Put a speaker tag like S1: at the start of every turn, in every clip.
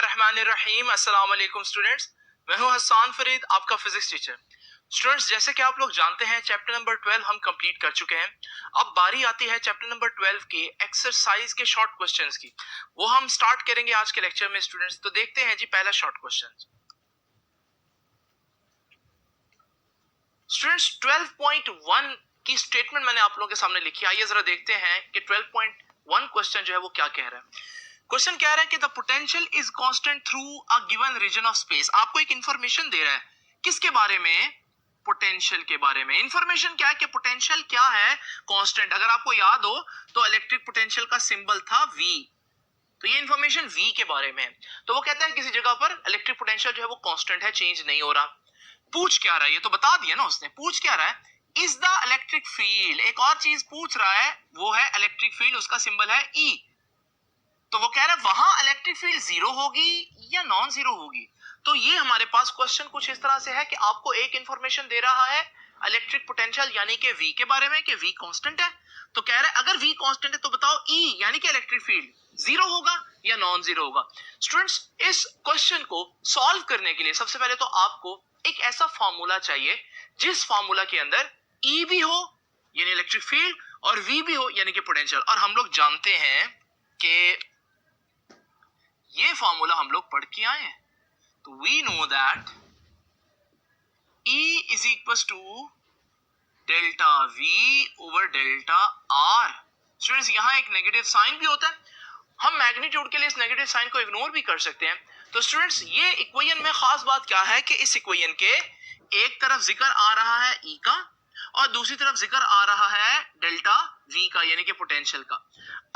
S1: बिस्मिल्लाहिर्रहमानिर्रहीम। अस्सलाम वालेकुम स्टूडेंट्स, मैं हूं हसन फरीद, आपका फिजिक्स टीचर। स्टूडेंट्स, जैसे कि आप लोग जानते हैं चैप्टर नंबर 12 हम कंप्लीट कर चुके हैं। अब बारी आती है चैप्टर नंबर 12 के एक्सरसाइज के शॉर्ट क्वेश्चंस की। वो हम स्टार्ट करेंगे आज के लेक्चर में स्टूडेंट्स। तो देखते हैं जी पहला शॉर्ट क्वेश्चन। स्टूडेंट्स 12.1 की स्टेटमेंट मैंने आप लोगों के सामने लिखी। आइए जरा देखते हैं कि 12.1 क्वेश्चन जो है वो क्या कह रहा है। क्वेश्चन कह रहा है कि the potential is constant through a given region of space. आपको एक इंफॉर्मेशन दे रहा है, किसके बारे में? पोटेंशियल के बारे में। इंफॉर्मेशन क्या है कि पोटेंशियल क्या है? कांस्टेंट। अगर आपको याद हो तो इलेक्ट्रिक पोटेंशियल का सिंबल था V, तो ये इंफॉर्मेशन V के बारे में है। तो वो कहता है किसी जगह पर इलेक्ट्रिक पोटेंशियल जो है वो कांस्टेंट है, चेंज नहीं हो रहा। पूछ क्या रहा है? ये तो बता दिया ना उसने। पूछ क्या रहा है? Is the electric field. एक और चीज पूछ रहा है, वो है इलेक्ट्रिक फील्ड, उसका सिंबल है E। तो वो कह रहा है वहां इलेक्ट्रिक फील्ड जीरो होगी या नॉन जीरो होगी। तो ये हमारे पास क्वेश्चन कुछ इस तरह से है कि आपको एक इंफॉर्मेशन दे रहा है इलेक्ट्रिक पोटेंशियल यानी कि V के बारे में कि V कांस्टेंट है। तो कह रहा है अगर V कांस्टेंट है तो बताओ E यानी कि इलेक्ट्रिक फील्ड जीरो होगा या नॉन जीरो होगा। स्टूडेंट्स, इस क्वेश्चन को सॉल्व करने के लिए सबसे पहले तो आपको एक ऐसा फार्मूला चाहिए जिस फार्मूला के अंदर E भी हो यानी इलेक्ट्रिक फील्ड और V भी हो यानी कि पोटेंशियल। और हम लोग जानते हैं कि ये फॉर्मूला हम लोग पढ़ के आए हैं। तो we know that E is equal to delta V over delta R। Students, यहां एक नेगेटिव साइन भी होता है, हम मैग्नीट्यूड के लिए इस नेगेटिव साइन को इग्नोर भी कर सकते हैं। तो स्टूडेंट्स, ये इक्वेशन में खास बात क्या है कि इस इक्वेशन के एक तरफ जिक्र आ रहा है E का और दूसरी तरफ जिक्र आ रहा है डेल्टा V का यानी कि पोटेंशियल का।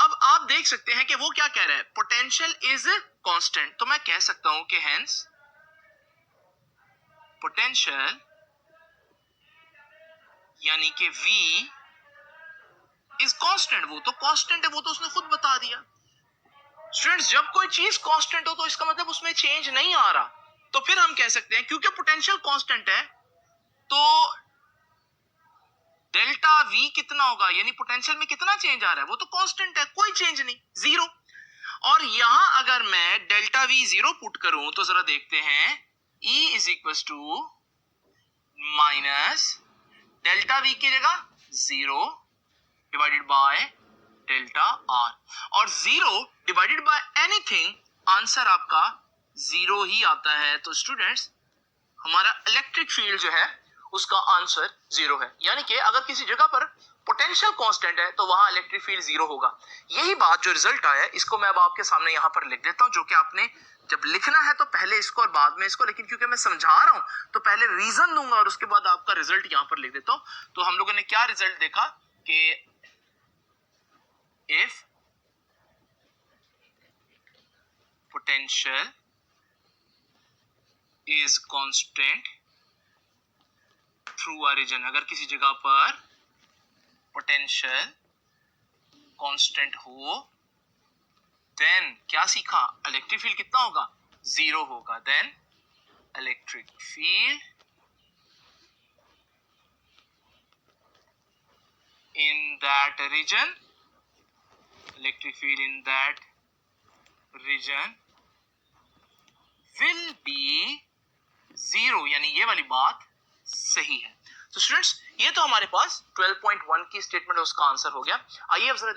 S1: अब आप देख सकते हैं कि वो क्या कह रहा है, पोटेंशियल इज कांस्टेंट। तो मैं कह सकता हूं कि हेंस पोटेंशियल यानी कि V इज कांस्टेंट। वो तो कांस्टेंट है, वो तो उसने खुद बता दिया। स्टूडेंट्स, जब कोई चीज कांस्टेंट हो तो इसका मतलब उसमें चेंज नहीं आ रहा। तो फिर हम कह सकते हैं क्योंकि पोटेंशियल कांस्टेंट है तो डेल्टा V कितना होगा, यानी पोटेंशियल में कितना चेंज आ रहा है, वो तो कांस्टेंट है, कोई चेंज नहीं, जीरो। और यहां अगर मैं डेल्टा V जीरो पुट करूं तो जरा देखते हैं E is equal to minus delta V की जगह zero divided by delta R। और zero divided by anything answer आपका जीरो ही आता है। तो स्टूडेंट्स, हमारा इलेक्ट्रिक फील्ड जो है उसका आंसर जीरो है। यानी कि अगर किसी जगह पर पोटेंशियल कांस्टेंट है तो वहां इलेक्ट्रिक फील्ड जीरो होगा। यही बात जो रिजल्ट आया है इसको मैं अब आपके सामने यहां पर लिख देता हूं, जो कि आपने जब लिखना है तो पहले इसको और बाद में इसको, लेकिन क्योंकि मैं समझा रहा हूं तो पहले रीजन दूंगा और उसके बाद आपका रिजल्ट यहां पर लिख देता हूं। तो हम लोगों ने क्या रिजल्ट देखा कि if potential is constant through a region, अगर किसी जगह पर पोटेंशियल कांस्टेंट हो देन क्या सीखा, इलेक्ट्रिक फील्ड कितना होगा, जीरो होगा। Then electric field in that region, electric field in that region will be zero, यानी ये वाली बात सही है। तो स्टूडेंट्स, ये तो हमारे पास 12.1 की स्टेटमेंट उसका आंसर हो गया। आइए अब जरा